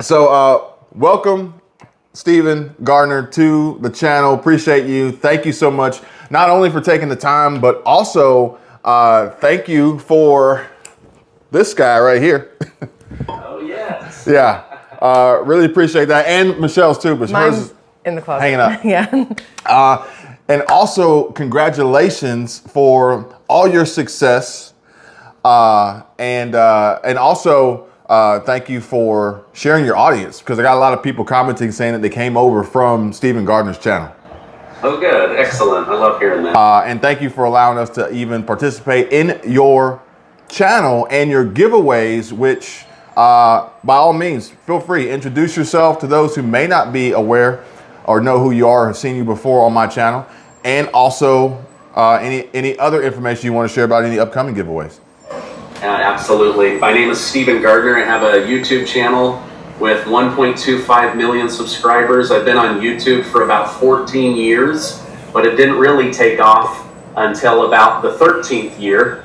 So welcome, Stephen Gardner, to the channel. Appreciate you. Thank you so much, not only for taking the time, but also thank you for this guy right here. Oh, yes. Yeah, really appreciate that. And Michelle's too, but hers is in the closet. hanging up. Yeah. And also, congratulations for all your success. And also, thank you for sharing your audience, because I got a lot of people commenting saying that they came over from Stephen Gardner's channel. Oh, good. Excellent. I love hearing that. And thank you for allowing us to even participate in your channel and your giveaways, which by all means, feel free, introduce yourself to those who may not be aware or know who you are or have seen you before on my channel. And also any other information you want to share about any upcoming giveaways. Absolutely. My name is Stephen Gardner. I have a YouTube channel with 1.25 million subscribers. I've been on YouTube for about 14 years, but it didn't really take off until about the 13th year.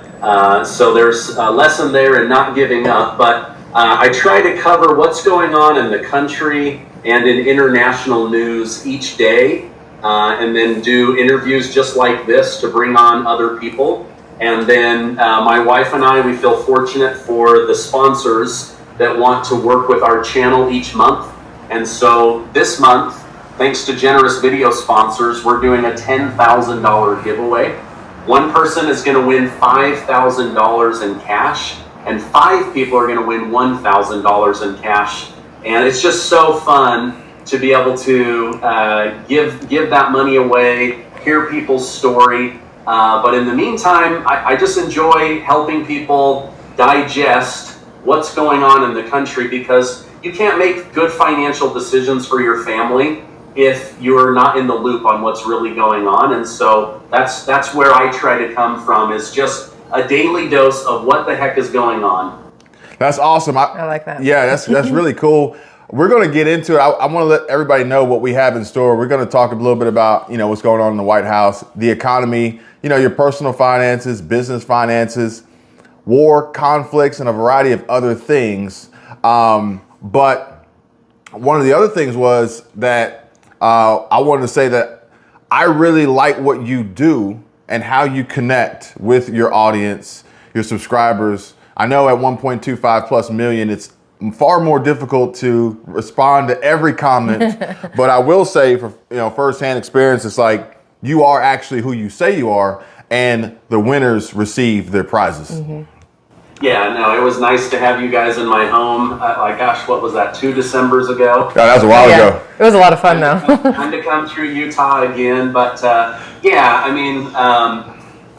So there's a lesson there in not giving up, but I try to cover what's going on in the country and in international news each day, and then do interviews just like this to bring on other people. And then my wife and I, we feel fortunate for the sponsors that want to work with our channel each month. And so this month, thanks to generous video sponsors, we're doing a $10,000 giveaway. One person is going to win $5,000 in cash, and 5 people are going to win $1,000 in cash. And it's just so fun to be able to give that money away, hear people's story. But in the meantime, I just enjoy helping people digest what's going on in the country, because you can't make good financial decisions for your family if you're not in the loop on what's really going on. And so that's where I try to come from, is just a daily dose of what the heck is going on. That's awesome. I like that. Yeah, that's really cool. We're going to get into it. I want to let everybody know what we have in store. We're going to talk a little bit about, what's going on in the White House, the economy, your personal finances, business finances, war, conflicts, and a variety of other things. But one of the other things was that I wanted to say that I really like what you do and how you connect with your audience, your subscribers. I know at 1.25 plus million, it's far more difficult to respond to every comment, but I will say from firsthand experience, it's like you are actually who you say you are, and the winners receive their prizes. Mm-hmm. Yeah, no, it was nice to have you guys in my home. Gosh, what was that, 2 Decembers ago? Yeah, that was a while ago. It was a lot of fun, though. Time to come through Utah again, but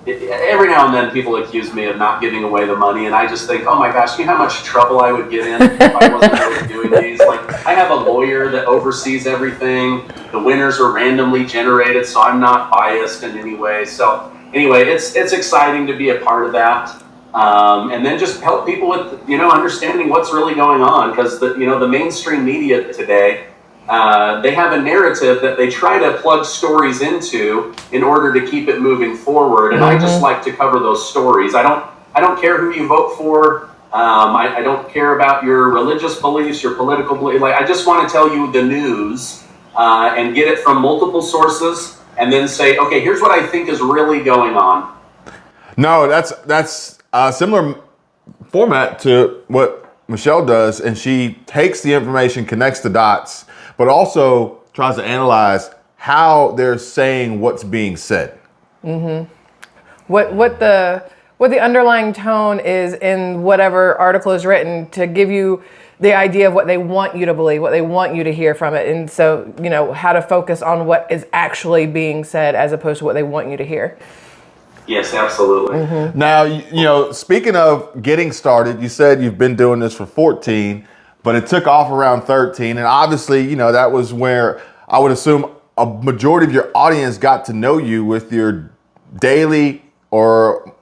every now and then people accuse me of not giving away the money, and I just think, oh my gosh, you know how much trouble I would get in if I wasn't really doing these? Like, I have a lawyer that oversees everything. The winners are randomly generated, so I'm not biased in any way. So anyway, it's exciting to be a part of that. And then just help people with, understanding what's really going on, because the mainstream media today, they have a narrative that they try to plug stories into in order to keep it moving forward. And I just like to cover those stories. I don't care who you vote for. I don't care about your religious beliefs, your political beliefs. Like, I just want to tell you the news and get it from multiple sources, and then say, okay, here's what I think is really going on. No, that's a similar format to what Michelle does, and she takes the information, connects the dots, but also tries to analyze how they're saying what's being said. Mm-hmm. What the underlying tone is in whatever article is written, to give you the idea of what they want you to believe, what they want you to hear from it. And so, how to focus on what is actually being said as opposed to what they want you to hear. Yes, absolutely. Mm-hmm. Now, speaking of getting started, you said you've been doing this for 14, but it took off around 13. And obviously, that was where I would assume a majority of your audience got to know you with your daily or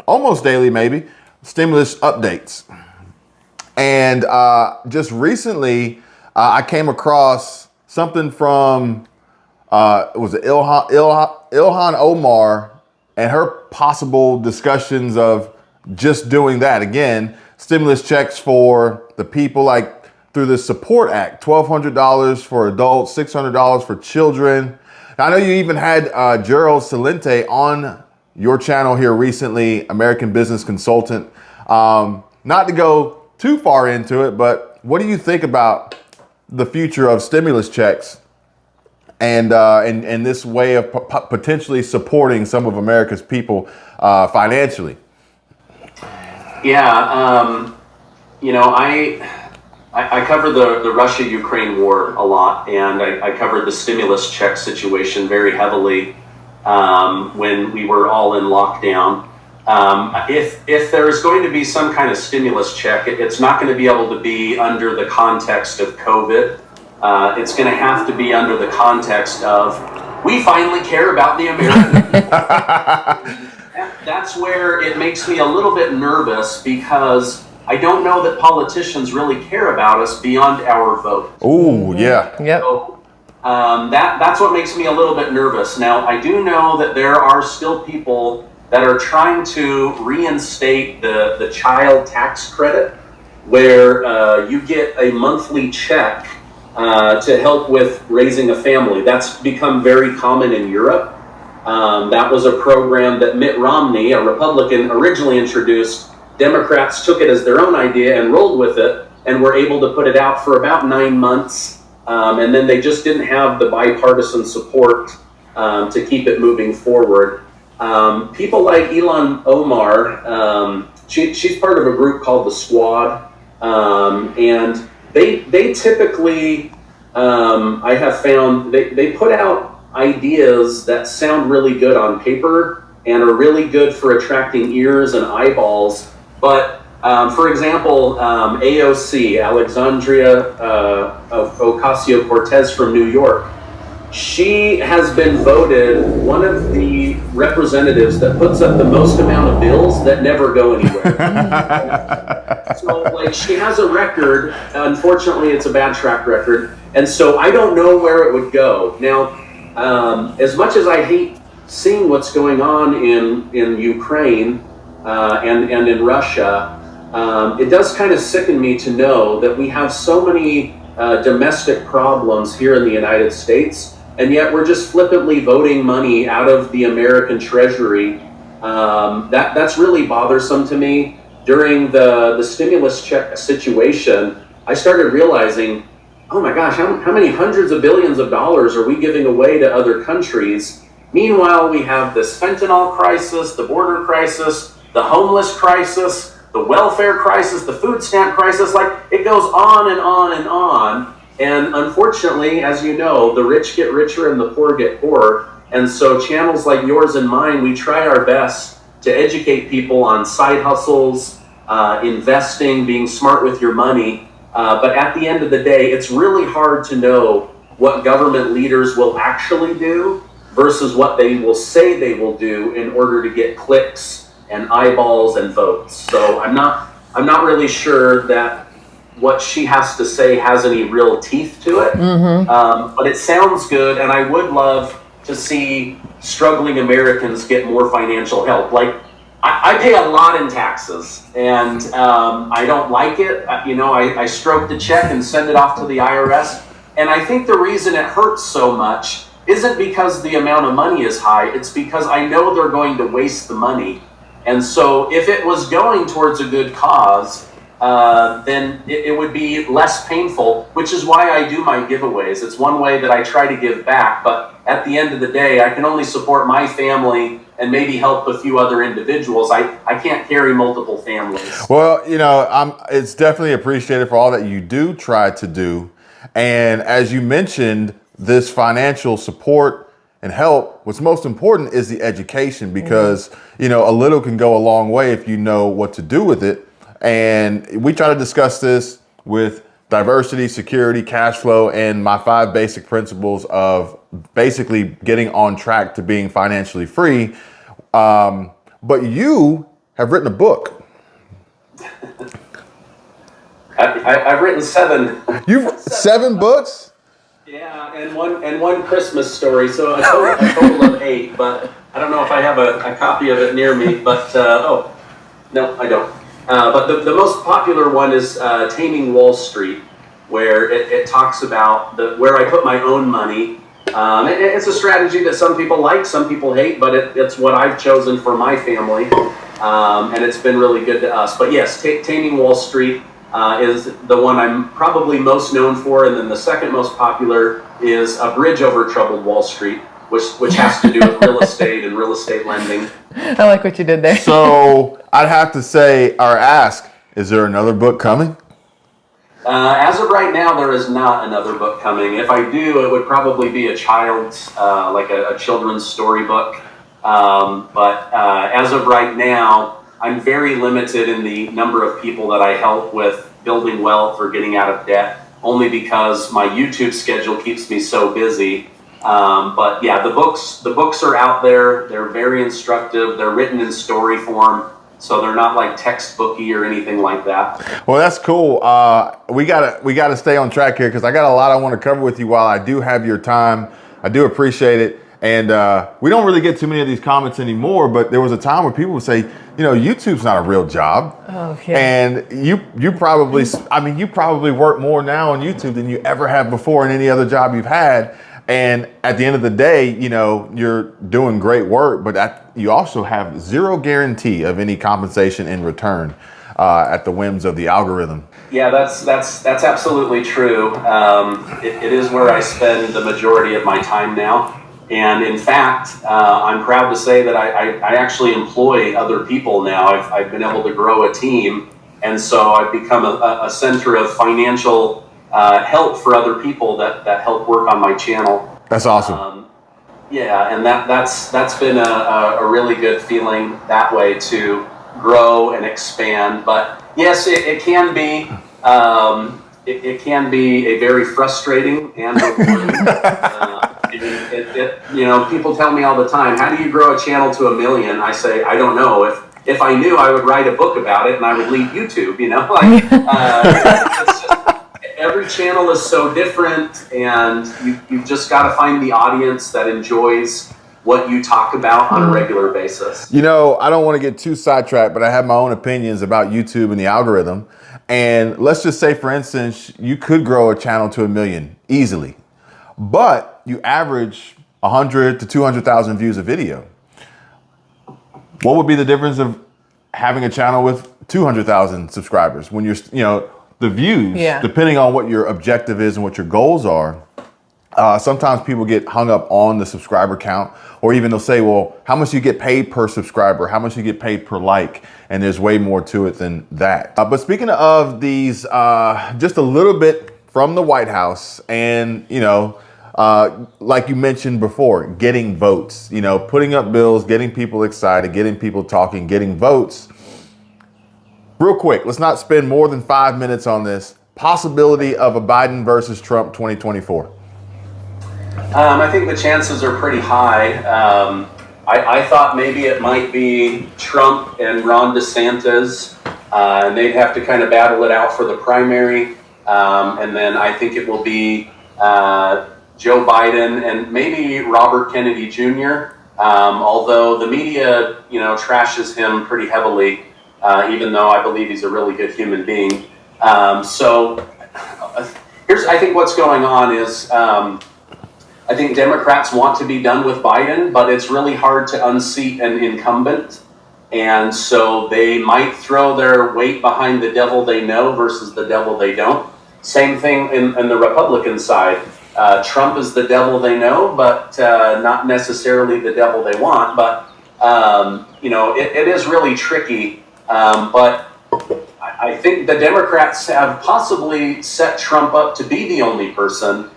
almost daily, maybe, stimulus updates. And just recently, I came across something from was it Ilhan Omar and her possible discussions of just doing that again, stimulus checks for the people. Like, through this support act, $1,200 for adults, $600 for children. Now, I know you even had Gerald Celente on your channel here recently, American business consultant. Not to go too far into it, but what do you think about the future of stimulus checks and this way of potentially supporting some of America's people financially? Yeah, I cover the Russia-Ukraine war a lot, and I covered the stimulus check situation very heavily when we were all in lockdown. If there is going to be some kind of stimulus check, it's not going to be able to be under the context of COVID. It's going to have to be under the context of, we finally care about the American people. That's where it makes me a little bit nervous, because I don't know that politicians really care about us beyond our vote. Oh, yeah. Yep. So, that's what makes me a little bit nervous. Now, I do know that there are still people that are trying to reinstate the child tax credit, where you get a monthly check to help with raising a family. That's become very common in Europe. That was a program that Mitt Romney, a Republican, originally introduced. Democrats took it as their own idea and rolled with it, and were able to put it out for about 9 months. And then they just didn't have the bipartisan support to keep it moving forward. People like Ilhan Omar, she's part of a group called the Squad, and they typically, I have found, they put out ideas that sound really good on paper and are really good for attracting ears and eyeballs. But for example, AOC, Alexandria Ocasio-Cortez from New York, she has been voted one of the representatives that puts up the most amount of bills that never go anywhere. So, like, she has a record. Unfortunately, it's a bad track record. And so I don't know where it would go. Now, as much as I hate seeing what's going on in Ukraine and in Russia, it does kind of sicken me to know that we have so many domestic problems here in the United States, and yet we're just flippantly voting money out of the American Treasury. That's really bothersome to me. During the stimulus check situation, I started realizing, oh my gosh, how many hundreds of billions of dollars are we giving away to other countries? Meanwhile, we have this fentanyl crisis, the border crisis, the homeless crisis, the welfare crisis, the food stamp crisis. Like, it goes on and on and on. And unfortunately, as you know, the rich get richer and the poor get poorer. And so channels like yours and mine, we try our best to educate people on side hustles, investing, being smart with your money. But at the end of the day, it's really hard to know what government leaders will actually do versus what they will say they will do in order to get clicks and eyeballs and votes. So I'm not really sure that what she has to say has any real teeth to it. But it sounds good, and I would love to see struggling Americans get more financial help. Like, I pay a lot in taxes, and I don't like it. I stroke the check and send it off to the IRS. And I think the reason it hurts so much isn't because the amount of money is high. It's because I know they're going to waste the money. And so if it was going towards a good cause, then it would be less painful, which is why I do my giveaways. It's one way that I try to give back. But at the end of the day, I can only support my family and maybe help a few other individuals. I can't carry multiple families. Well, it's definitely appreciated for all that you do try to do. And as you mentioned, this financial support and help, what's most important is the education, because, a little can go a long way if you know what to do with it. And we try to discuss this with diversity, security, cash flow, and my 5 basic principles of basically getting on track to being financially free. But you have written a book. I've written 7. You've 7 books? Yeah, and one Christmas story. So a total of 8. But I don't know if I have a copy of it near me. But no, I don't. But the most popular one is Taming Wall Street, where it talks about where I put my own money. It's a strategy that some people like, some people hate, but it's what I've chosen for my family, and it's been really good to us. But yes, Taming Wall Street is the one I'm probably most known for, and then the second most popular is A Bridge Over Troubled Wall Street, which has to do with real estate and real estate lending. I like what you did there. So I'd have to say or ask, is there another book coming? As of right now, there is not another book coming. If I do, it would probably be a child's, like a children's storybook. But as of right now, I'm very limited in the number of people that I help with building wealth or getting out of debt, only because my YouTube schedule keeps me so busy. But yeah, the books are out there. They're very instructive. They're written in story form, so they're not like textbooky or anything like that. Well, that's cool. We gotta stay on track here because I got a lot I want to cover with you while I do have your time. I do appreciate it. And we don't really get too many of these comments anymore, but there was a time where people would say, you know, YouTube's not a real job. Oh, yeah. And you probably work more now on YouTube than you ever have before in any other job you've had. And at the end of the day, you know, you're doing great work, but you also have zero guarantee of any compensation in return at the whims of the algorithm. Yeah, that's absolutely true. It is where I spend the majority of my time now. And in fact, I'm proud to say that I actually employ other people now. I've been able to grow a team. And so I've become a center of financial help for other people that help work on my channel. That's awesome. Yeah, and that's been a really good feeling that way to grow and expand. But yes, it can be it can be a very frustrating and rewarding. You know, people tell me all the time, how do you grow a channel to 1 million? I say, I don't know. If I knew, I would write a book about it and I would leave YouTube, you know? Like, it's just, every channel is so different, and you've just got to find the audience that enjoys what you talk about on a regular basis. You know, I don't want to get too sidetracked, but I have my own opinions about YouTube and the algorithm. And let's just say, for instance, you could grow a channel to 1 million easily, but you average 100 to 200,000 views a video. What would be the difference of having a channel with 200,000 subscribers when you're, you know, the views, depending on what your objective is and what your goals are, sometimes people get hung up on the subscriber count, or even they'll say, well, how much you get paid per subscriber, how much you get paid per like, and there's way more to it than that. But speaking of these, just a little bit from the White House and, you know, like you mentioned before, getting votes, you know, putting up bills, getting people excited, getting people talking, getting votes. Real quick, let's not spend more than 5 minutes on this. Possibility of a Biden versus Trump 2024. I think the chances are pretty high. I thought maybe it might be Trump and Ron DeSantis, and they'd have to kind of battle it out for the primary. And then I think it will be Joe Biden and maybe Robert Kennedy Jr., although the media, you know, trashes him pretty heavily. Even though I believe he's a really good human being. So I think what's going on is I think Democrats want to be done with Biden, but it's really hard to unseat an incumbent. And so they might throw their weight behind the devil they know versus the devil they don't. Same thing in the Republican side. Trump is the devil they know, but not necessarily the devil they want. But, you know, it is really tricky. But I think the Democrats have possibly set Trump up to be the only person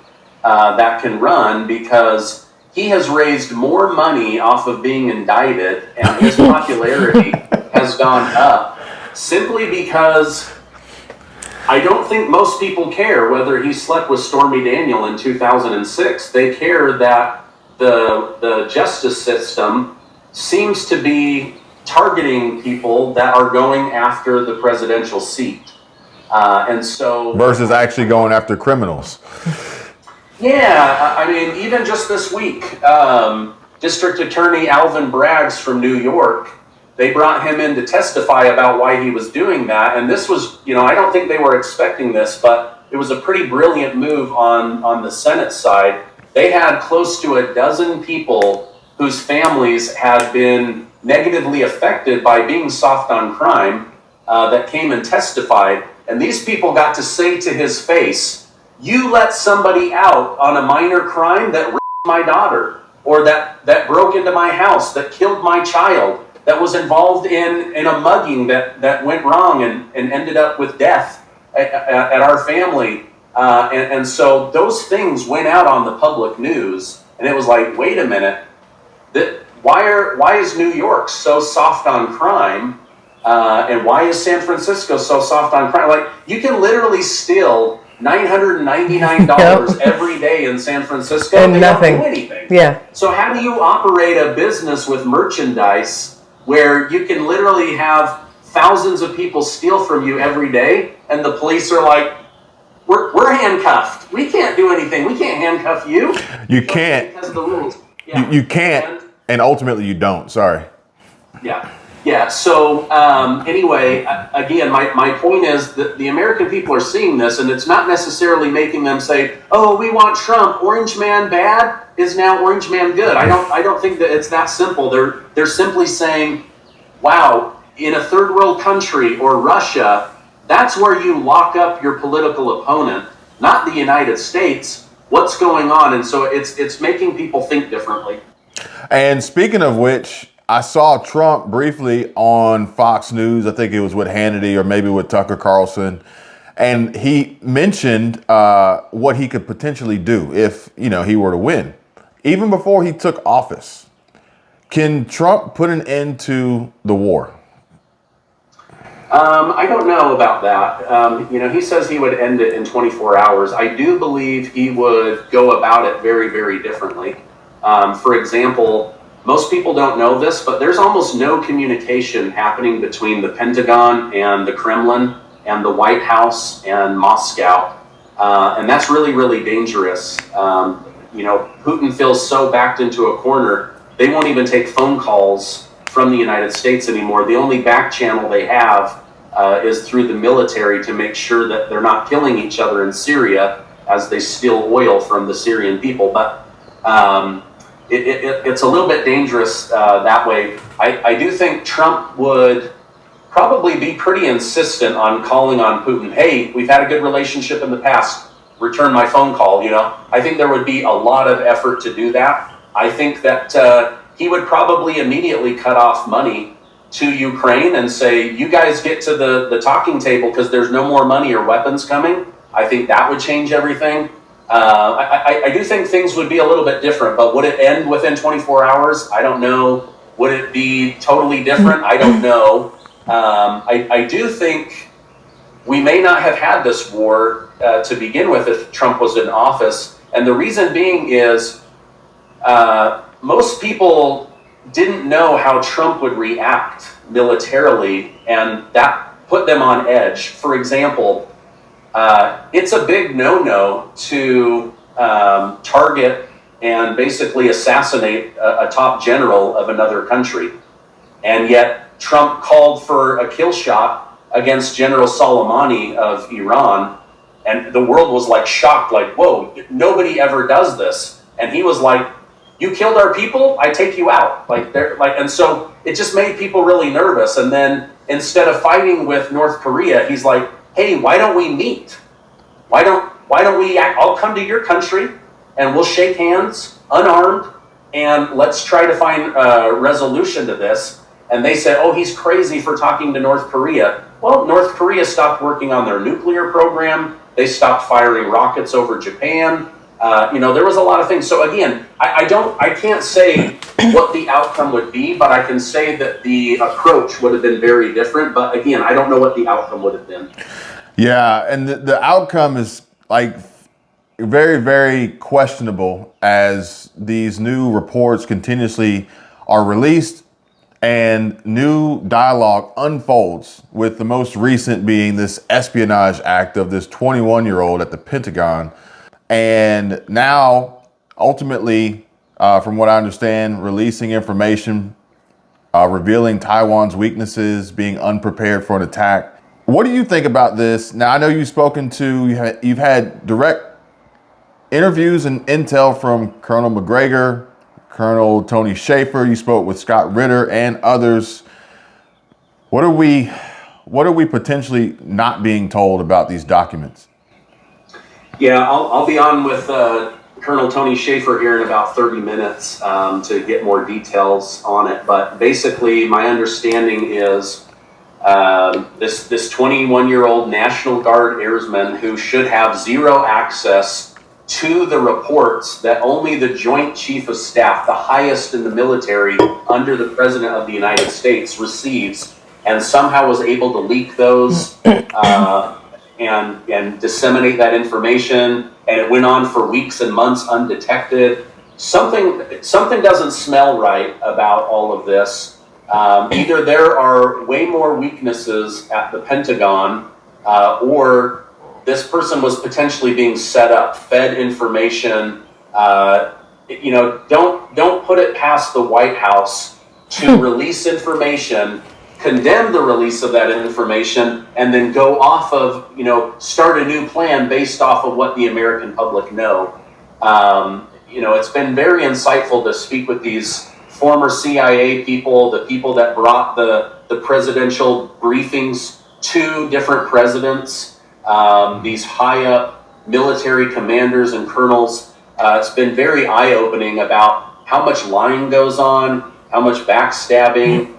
that can run, because he has raised more money off of being indicted, and his popularity has gone up simply because I don't think most people care whether he slept with Stormy Daniels in 2006. They care that the justice system seems to be targeting people that are going after the presidential seat. And so... Versus actually going after criminals. Yeah, I mean, even just this week, District Attorney Alvin Braggs from New York, they brought him in to testify about why he was doing that. And this was, you know, I don't think they were expecting this, but it was a pretty brilliant move on the Senate side. They had close to a dozen people whose families had been negatively affected by being soft on crime that came and testified. And these people got to say to his face, you let somebody out on a minor crime that raped my daughter, or that broke into my house, that killed my child, that was involved in a mugging that went wrong and ended up with death at our family. And so those things went out on the public news, and it was like, wait a minute, why is New York so soft on crime? And why is San Francisco so soft on crime? Like, you can literally steal $999 every day in San Francisco and they nothing. Don't do anything. Yeah. So how do you operate a business with merchandise where you can literally have thousands of people steal from you every day, and the police are like, we're handcuffed. We can't do anything. We can't handcuff you. You can't. Because of the rules. Yeah. You can't, and ultimately you don't. Sorry. Yeah. Yeah. So anyway, again, my point is that the American people are seeing this, and it's not necessarily making them say, "Oh, we want Trump. Orange man bad is now orange man good." I don't think that it's that simple. They're simply saying, "Wow, in a third world country or Russia, that's where you lock up your political opponent, not the United States. What's going on?" And so it's making people think differently. And speaking of which, I saw Trump briefly on Fox News. I think it was with Hannity or maybe with Tucker Carlson. And he mentioned what he could potentially do if, he were to win, even before he took office. Can Trump put an end to the war? I don't know about that. He says he would end it in 24 hours. I do believe he would go about it very, very differently. For example, most people don't know this, but there's almost no communication happening between the Pentagon and the Kremlin and the White House and Moscow. And that's really, really dangerous. Putin feels so backed into a corner, they won't even take phone calls from the United States anymore. The only back channel they have is through the military to make sure that they're not killing each other in Syria as they steal oil from the Syrian people. But it's a little bit dangerous that way. I do think Trump would probably be pretty insistent on calling on Putin. Hey, we've had a good relationship in the past. Return my phone call. I think there would be a lot of effort to do that. I think that he would probably immediately cut off money to Ukraine and say, you guys get to the talking table because there's no more money or weapons coming. I think that would change everything. I do think things would be a little bit different, but would it end within 24 hours? I don't know. Would it be totally different? I don't know. I do think we may not have had this war to begin with if Trump was in office. And the reason being is most people didn't know how Trump would react militarily, and that put them on edge. For example, it's a big no-no to target and basically assassinate a top general of another country. And yet Trump called for a kill shot against General Soleimani of Iran. And the world was like shocked, like, whoa, nobody ever does this. And he was like, you killed our people, I take you out. And so it just made people really nervous. And then instead of fighting with North Korea, he's like, hey, why don't we meet? Why don't we I'll come to your country and we'll shake hands, unarmed, and let's try to find a resolution to this. And they said, oh, he's crazy for talking to North Korea. Well, North Korea stopped working on their nuclear program. They stopped firing rockets over Japan. There was a lot of things. So again, I can't say what the outcome would be, but I can say that the approach would have been very different. But again, I don't know what the outcome would have been. Yeah, and the outcome is like very, very questionable as these new reports continuously are released and new dialogue unfolds, with the most recent being this espionage act of this 21-year-old at the Pentagon. And now, ultimately, from what I understand, releasing information, revealing Taiwan's weaknesses, being unprepared for an attack. What do you think about this? Now, I know you've had direct interviews and intel from Colonel McGregor, Colonel Tony Schaefer. You spoke with Scott Ritter and others. What are we potentially not being told about these documents? Yeah, I'll be on with Colonel Tony Schaefer here in about 30 minutes to get more details on it. But basically, my understanding is this 21-year-old National Guard airman who should have zero access to the reports that only the Joint Chief of Staff, the highest in the military under the President of the United States, receives, and somehow was able to leak those and disseminate that information, and it went on for weeks and months undetected. Something doesn't smell right about all of this. Either there are way more weaknesses at the Pentagon, or this person was potentially being set up, fed information. Don't put it past the White House to release information, condemn the release of that information, and then go off of, start a new plan based off of what the American public know. It's been very insightful to speak with these former CIA people, the people that brought the presidential briefings to different presidents. These high up military commanders and colonels. It's been very eye-opening about how much lying goes on, how much backstabbing,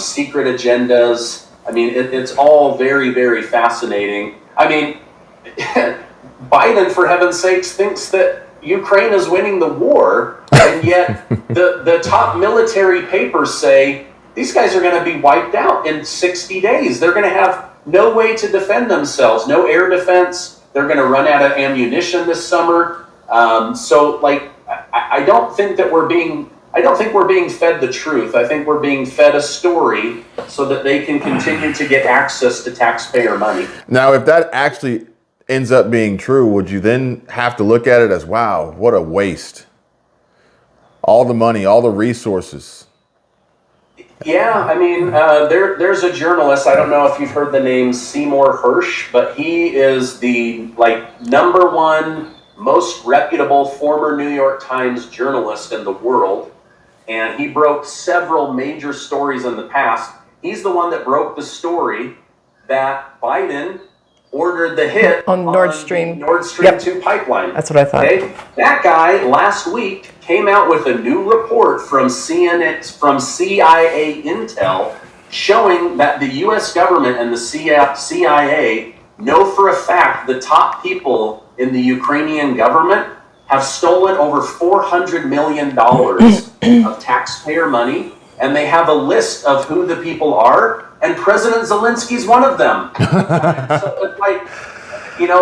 secret agendas. I mean, it's all very, very fascinating. I mean, Biden, for heaven's sakes, thinks that Ukraine is winning the war, and yet the top military papers say these guys are going to be wiped out in 60 days. They're going to have no way to defend themselves, no air defense. They're going to run out of ammunition this summer. I don't think we're being fed the truth. I think we're being fed a story so that they can continue to get access to taxpayer money. Now, if that actually ends up being true, would you then have to look at it as, wow, what a waste? All the money, all the resources. Yeah, I mean, there's a journalist, I don't know if you've heard the name Seymour Hersh, but he is the number one most reputable former New York Times journalist in the world. And he broke several major stories in the past. He's the one that broke the story that Biden ordered the hit on Nord Stream. Nord Stream 2 pipeline. That's what I thought. Okay? That guy last week came out with a new report from CIA Intel showing that the US government and the CIA know for a fact the top people in the Ukrainian government have stolen over $400 million of taxpayer money, and they have a list of who the people are, and President Zelensky's one of them. So it's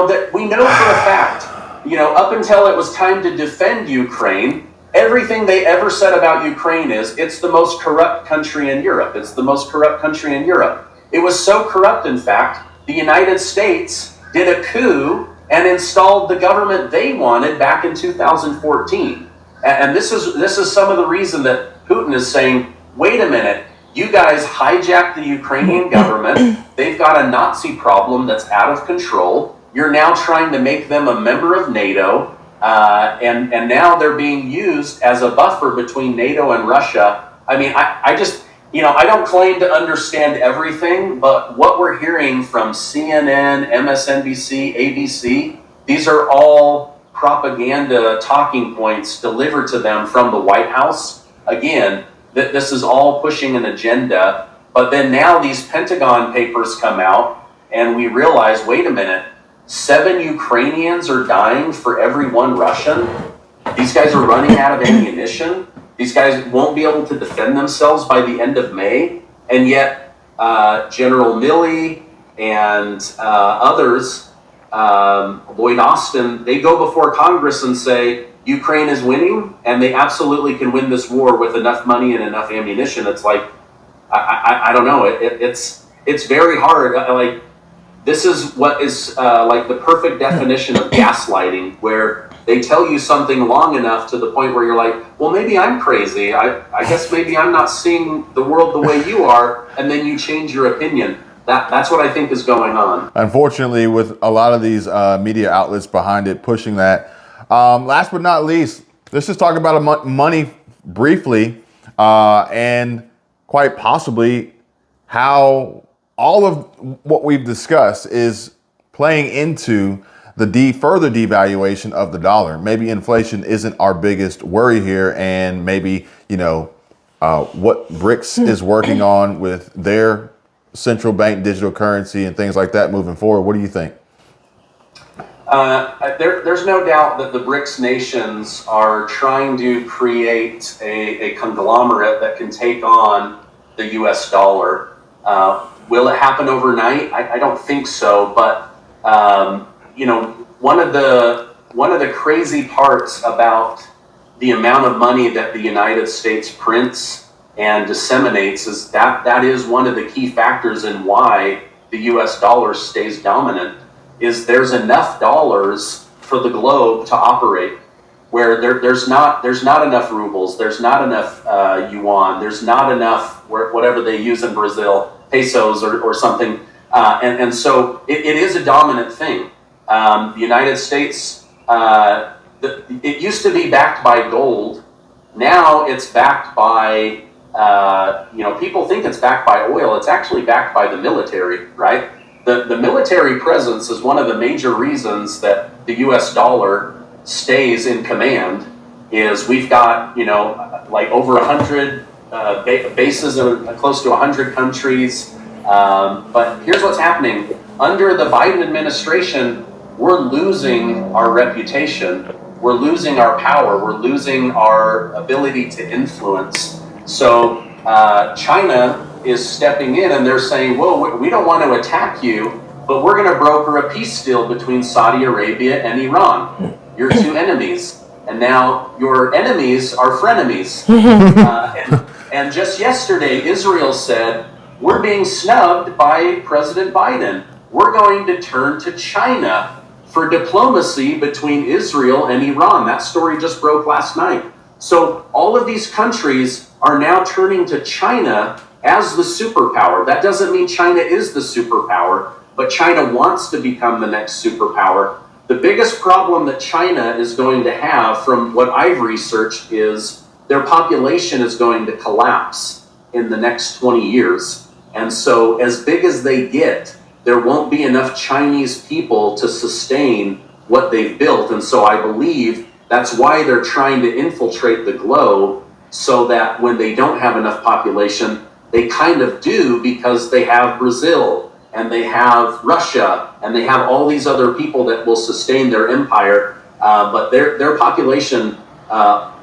that we know for a fact, up until it was time to defend Ukraine, everything they ever said about Ukraine is it's the most corrupt country in Europe. It's the most corrupt country in Europe. It was so corrupt, in fact, the United States did a coup and installed the government they wanted back in 2014. And this is some of the reason that Putin is saying, wait a minute, you guys hijacked the Ukrainian government. They've got a Nazi problem that's out of control. You're now trying to make them a member of NATO. And now they're being used as a buffer between NATO and Russia. I mean, I just, I don't claim to understand everything, but what we're hearing from CNN, MSNBC, ABC, these are all propaganda talking points delivered to them from the White House. Again, that this is all pushing an agenda. But then now these Pentagon papers come out and we realize, wait a minute, 7 Ukrainians are dying for every 1 Russian. These guys are running out of ammunition. These guys won't be able to defend themselves by the end of May. And yet General Milley and others, Lloyd Austin, they go before Congress and say, Ukraine is winning, and they absolutely can win this war with enough money and enough ammunition. It's like, I don't know. It's very hard. This is what is the perfect definition of gaslighting, where they tell you something long enough to the point where you're like, well, maybe I'm crazy. I guess maybe I'm not seeing the world the way you are, and then you change your opinion. That's what I think is going on. Unfortunately, with a lot of these media outlets behind it pushing that. Last but not least, let's just talk about money briefly, and quite possibly how all of what we've discussed is playing into the further devaluation of the dollar. Maybe inflation isn't our biggest worry here, and maybe, what BRICS is working on with their central bank digital currency and things like that moving forward. What do you think? There's no doubt that the BRICS nations are trying to create a conglomerate that can take on the US dollar. Will it happen overnight? I don't think so, but one of the crazy parts about the amount of money that the United States prints and disseminates is that is one of the key factors in why the US dollar stays dominant, is there's enough dollars for the globe to operate, where there's not enough rubles, there's not enough yuan, there's not enough whatever they use in Brazil, pesos or something, and so it is a dominant thing. The United States, it used to be backed by gold. Now it's backed by, people think it's backed by oil. It's actually backed by the military, right? The military presence is one of the major reasons that the US dollar stays in command. Is we've got, like over 100 bases in close to 100 countries. But here's what's happening. Under the Biden administration, we're losing our reputation. We're losing our power. We're losing our ability to influence. So China is stepping in and they're saying, whoa, we don't want to attack you, but we're going to broker a peace deal between Saudi Arabia and Iran. Your two enemies. And now your enemies are frenemies. And just yesterday, Israel said, we're being snubbed by President Biden. We're going to turn to China for diplomacy between Israel and Iran. That story just broke last night. So all of these countries are now turning to China as the superpower. That doesn't mean China is the superpower, but China wants to become the next superpower. The biggest problem that China is going to have, from what I've researched, is their population is going to collapse in the next 20 years. And so as big as they get, there won't be enough Chinese people to sustain what they've built. And so I believe that's why they're trying to infiltrate the globe, so that when they don't have enough population, they kind of do, because they have Brazil and they have Russia and they have all these other people that will sustain their empire. But their population,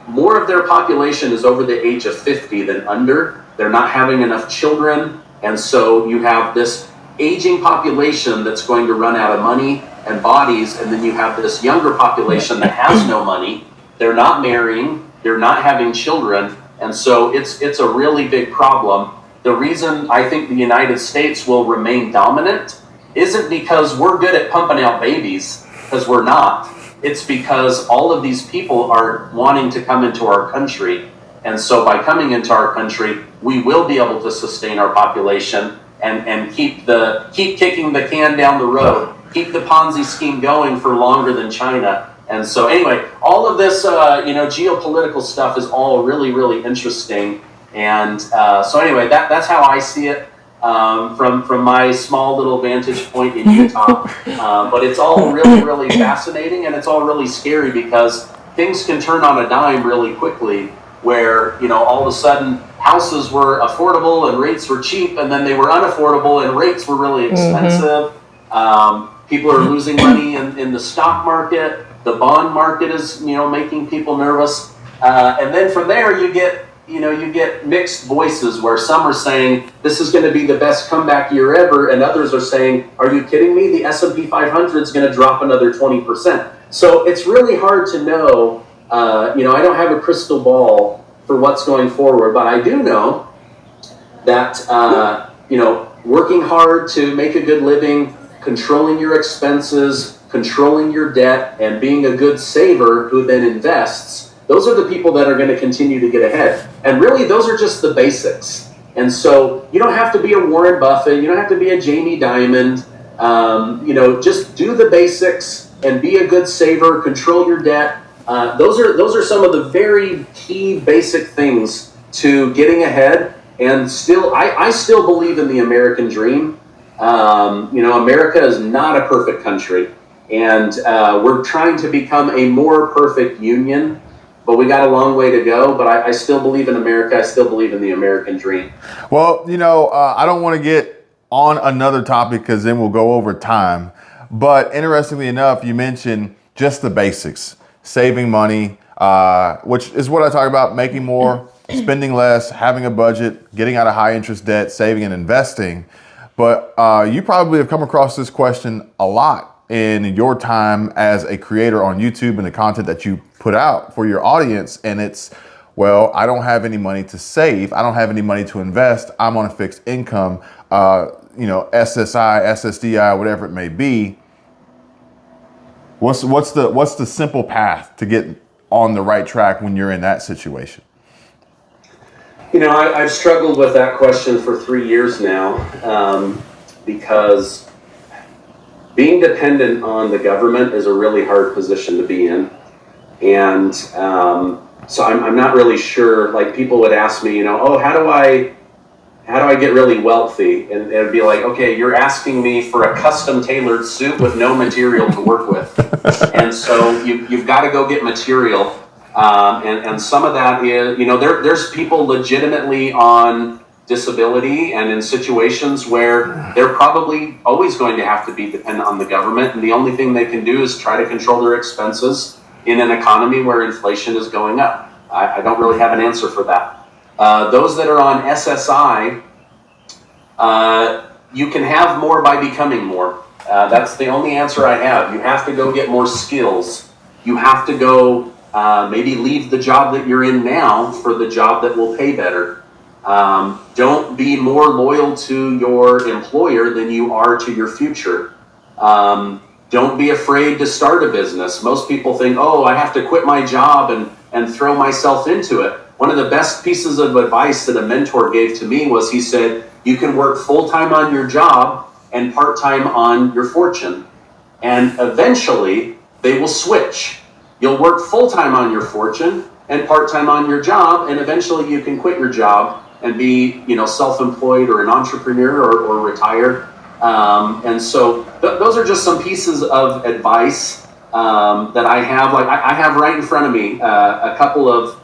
more of their population is over the age of 50 than under. They're not having enough children. And so you have this aging population that's going to run out of money and bodies, and then you have this younger population that has no money. They're not marrying, they're not having children, and so it's a really big problem. The reason I think the United States will remain dominant isn't because we're good at pumping out babies, because we're not. It's because all of these people are wanting to come into our country, and so by coming into our country, we will be able to sustain our population and keep kicking the can down the road, keep the Ponzi scheme going for longer than China. And so anyway, all of this, geopolitical stuff is all really, really interesting. And so anyway, that's how I see it from my small little vantage point in Utah. But it's all really, really fascinating, and it's all really scary, because things can turn on a dime really quickly, where, all of a sudden houses were affordable and rates were cheap, and then they were unaffordable and rates were really expensive. People are losing money in the stock market. The bond market is, making people nervous. And then from there you get mixed voices, where some are saying this is going to be the best comeback year ever, and others are saying, are you kidding me? The S&P 500 is going to drop another 20%. So it's really hard to know. I don't have a crystal ball for what's going forward, but I do know that, working hard to make a good living, controlling your expenses, controlling your debt, and being a good saver who then invests, those are the people that are going to continue to get ahead. And really, those are just the basics. And so you don't have to be a Warren Buffett, you don't have to be a Jamie Dimon. Just do the basics and be a good saver, control your debt. Those are some of the very key basic things to getting ahead. And still, I still believe in the American dream. America is not a perfect country, and we're trying to become a more perfect union, but we got a long way to go. But I still believe in America. I still believe in the American dream. Well, I don't want to get on another topic because then we'll go over time. But interestingly enough, you mentioned just the basics, saving money, which is what I talk about, making more, spending less, having a budget, getting out of high interest debt, saving and investing. But you probably have come across this question a lot in your time as a creator on YouTube and the content that you put out for your audience. And it's, well, I don't have any money to save. I don't have any money to invest. I'm on a fixed income, SSI, SSDI, whatever it may be. What's the simple path to get on the right track when you're in that situation? I've struggled with that question for 3 years now, because being dependent on the government is a really hard position to be in. And so I'm not really sure. Like, people would ask me, how do I get really wealthy? And it'd be like, okay, you're asking me for a custom tailored suit with no material to work with. And so you've got to go get material. And some of that is, there's people legitimately on disability and in situations where they're probably always going to have to be dependent on the government. And the only thing they can do is try to control their expenses in an economy where inflation is going up. I don't really have an answer for that. Those that are on SSI, you can have more by becoming more. That's the only answer I have. You have to go get more skills. You have to go maybe leave the job that you're in now for the job that will pay better. Don't be more loyal to your employer than you are to your future. Don't be afraid to start a business. Most people think, oh, I have to quit my job and throw myself into it. One of the best pieces of advice that a mentor gave to me was, he said, you can work full-time on your job and part-time on your fortune. And eventually they will switch. You'll work full-time on your fortune and part-time on your job, and eventually you can quit your job and be, self-employed or an entrepreneur or retired. And so those are just some pieces of advice that I have. Like, I have right in front of me a couple of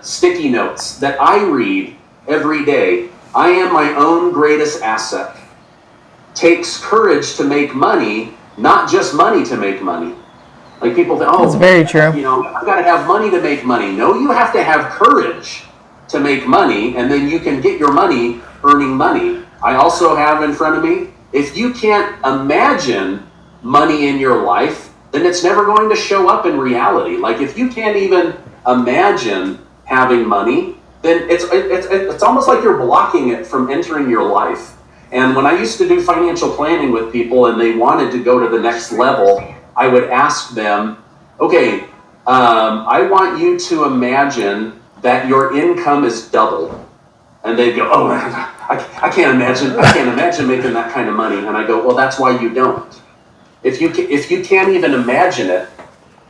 sticky notes that I read every day. I am my own greatest asset. Takes courage to make money, not just money to make money. Like, people think, oh, that's very true. I've got to have money to make money. No, you have to have courage to make money, and then you can get your money earning money. I also have in front of me, if you can't imagine money in your life, then it's never going to show up in reality. Like, if you can't even imagine having money, then it's almost like you're blocking it from entering your life. And when I used to do financial planning with people and they wanted to go to the next level, I would ask them, okay, I want you to imagine that your income is doubled. And they'd go, oh, I can't imagine making that kind of money. And I go, well, that's why you don't. If you can't even imagine it,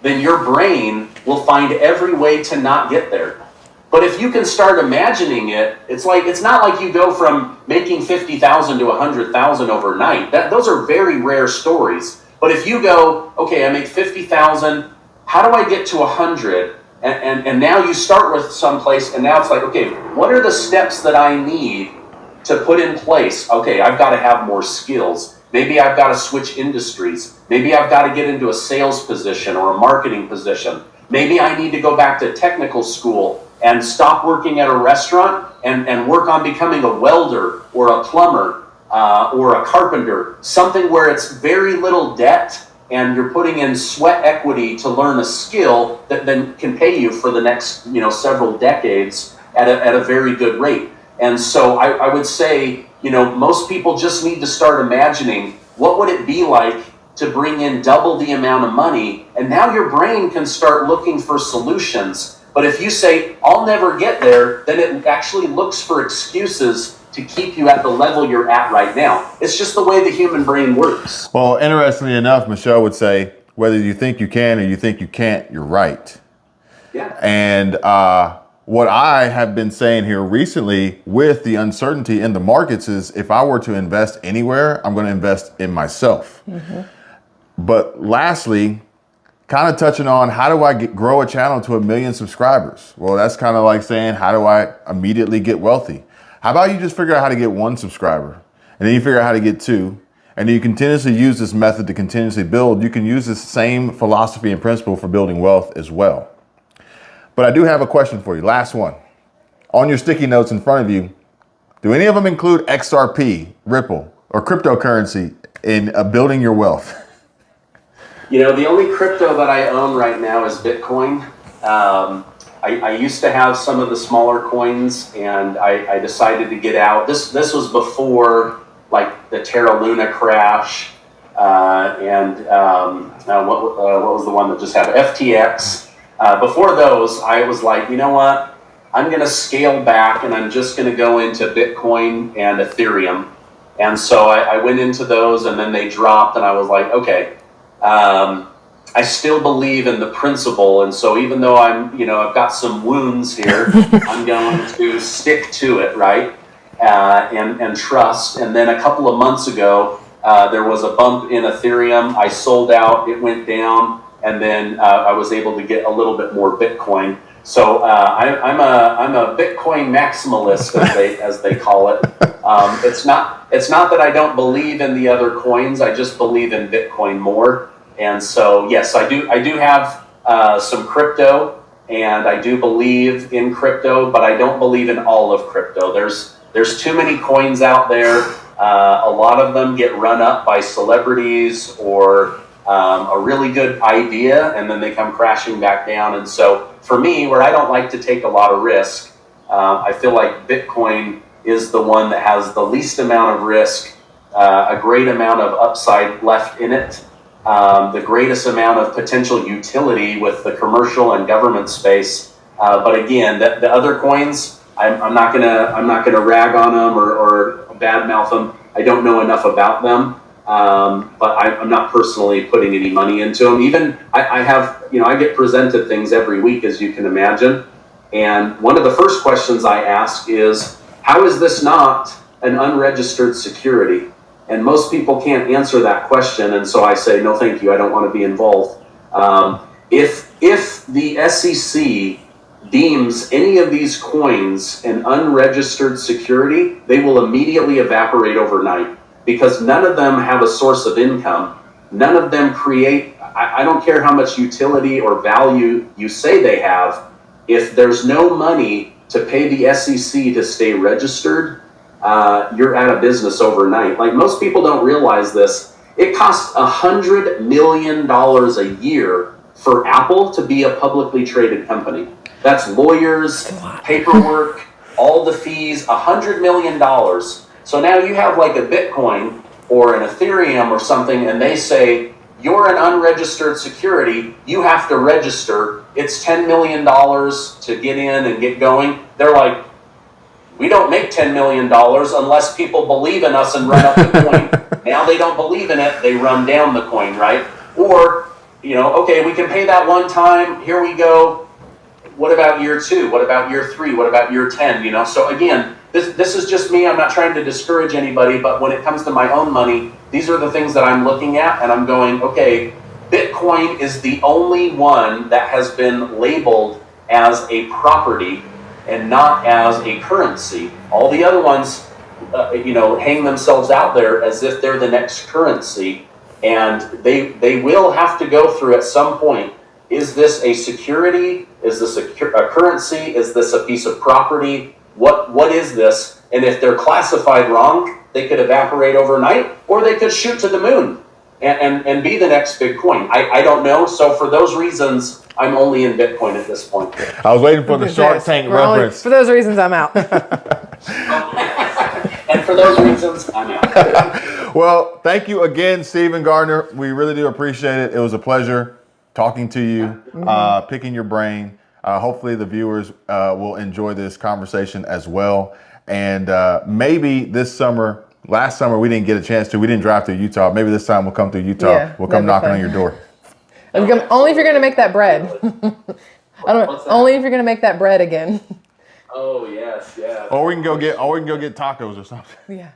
then your brain will find every way to not get there. But if you can start imagining it, it's not like you go from making 50,000 to 100,000 overnight. Those are very rare stories. But if you go, okay, I make 50,000, how do I get to 100? And now you start with someplace, and now it's like, okay, what are the steps that I need to put in place? Okay, I've got to have more skills. Maybe I've got to switch industries. Maybe I've got to get into a sales position or a marketing position. Maybe I need to go back to technical school and stop working at a restaurant and work on becoming a welder or a plumber or a carpenter, something where it's very little debt and you're putting in sweat equity to learn a skill that then can pay you for the next several decades at a very good rate. And so I would say, most people just need to start imagining, what would it be like to bring in double the amount of money? And now your brain can start looking for solutions. But if you say, I'll never get there, then it actually looks for excuses to keep you at the level you're at right now. It's just the way the human brain works. Well, interestingly enough, Michelle would say, whether you think you can or you think you can't, you're right. Yeah. And what I have been saying here recently with the uncertainty in the markets is if I were to invest anywhere, I'm going to invest in myself. Mm-hmm. But lastly, kind of touching on how do I grow a channel to 1 million subscribers? Well, that's kind of like saying, how do I immediately get wealthy? How about you just figure out how to get 1 subscriber, and then you figure out how to get 2, and then you continuously use this method to continuously build. You can use this same philosophy and principle for building wealth as well. But I do have a question for you. Last one. On your sticky notes in front of you, do any of them include XRP, Ripple, or cryptocurrency in building your wealth? You know, the only crypto that I own right now is Bitcoin. I used to have some of the smaller coins, and I decided to get out. This was before like the Terra Luna crash, and what was the one that just happened? FTX. Before those, I was like, you know what? I'm going to scale back, and I'm just going to go into Bitcoin and Ethereum. And so I went into those, and then they dropped, and I was like, okay. I still believe in the principle, and so even though I've got some wounds here, I'm going to stick to it, right? And trust. And then a couple of months ago, there was a bump in Ethereum. I sold out. It went down, and then I was able to get a little bit more Bitcoin. So I'm a Bitcoin maximalist, as they call it. It's not that I don't believe in the other coins. I just believe in Bitcoin more. And so, yes, I do have some crypto, and I do believe in crypto, but I don't believe in all of crypto. There's too many coins out there. A lot of them get run up by celebrities or a really good idea, and then they come crashing back down. And so for me, where I don't like to take a lot of risk, I feel like Bitcoin is the one that has the least amount of risk, a great amount of upside left in it, the greatest amount of potential utility with the commercial and government space. But again, the other coins, I'm not gonna rag on them or badmouth them. I don't know enough about them, but I'm not personally putting any money into them. Even I have, I get presented things every week, as you can imagine. And one of the first questions I ask is, how is this not an unregistered security? And most people can't answer that question, and so I say, no, thank you, I don't want to be involved. If the SEC deems any of these coins an unregistered security, they will immediately evaporate overnight, because none of them have a source of income. None of them create, I don't care how much utility or value you say they have, if there's no money to pay the SEC to stay registered, you're out of business overnight. Like, most people don't realize this. It costs $100 million a year for Apple to be a publicly traded company. That's lawyers, paperwork, all the fees, $100 million. So now you have like a Bitcoin or an Ethereum or something, and they say, you're an unregistered security, you have to register, it's $10 million to get in and get going. They're like, we don't make $10 million unless people believe in us and run up the coin. Now they don't believe in it, they run down the coin, right? Or, okay, we can pay that one time, here we go. What about year 2? What about year 3? What about year 10? So again, this is just me. I'm not trying to discourage anybody, but when it comes to my own money, these are the things that I'm looking at, and I'm going, okay, Bitcoin is the only one that has been labeled as a property and not as a currency. All the other ones, hang themselves out there as if they're the next currency, and they will have to go through at some point. Is this a security? Is this a currency? Is this a piece of property? What is this? And if they're classified wrong, they could evaporate overnight, or they could shoot to the moon and be the next big coin. I don't know. So for those reasons, I'm only in Bitcoin at this point. I was waiting for the Shark Tank reference. For those reasons, I'm out. And for those reasons, I'm out. Well, thank you again, Stephen Gardner. We really do appreciate it. It was a pleasure talking to you, picking your brain. Hopefully the viewers will enjoy this conversation as well. And maybe this summer, last summer we didn't get a chance to. We didn't drive through Utah. Maybe this time we'll come through Utah. Yeah, we'll come knocking fun. on your door. Only if you're gonna make that bread. I don't know. Only if you're gonna make that bread again. Oh yes, yeah. Or we can go get tacos or something. Yeah.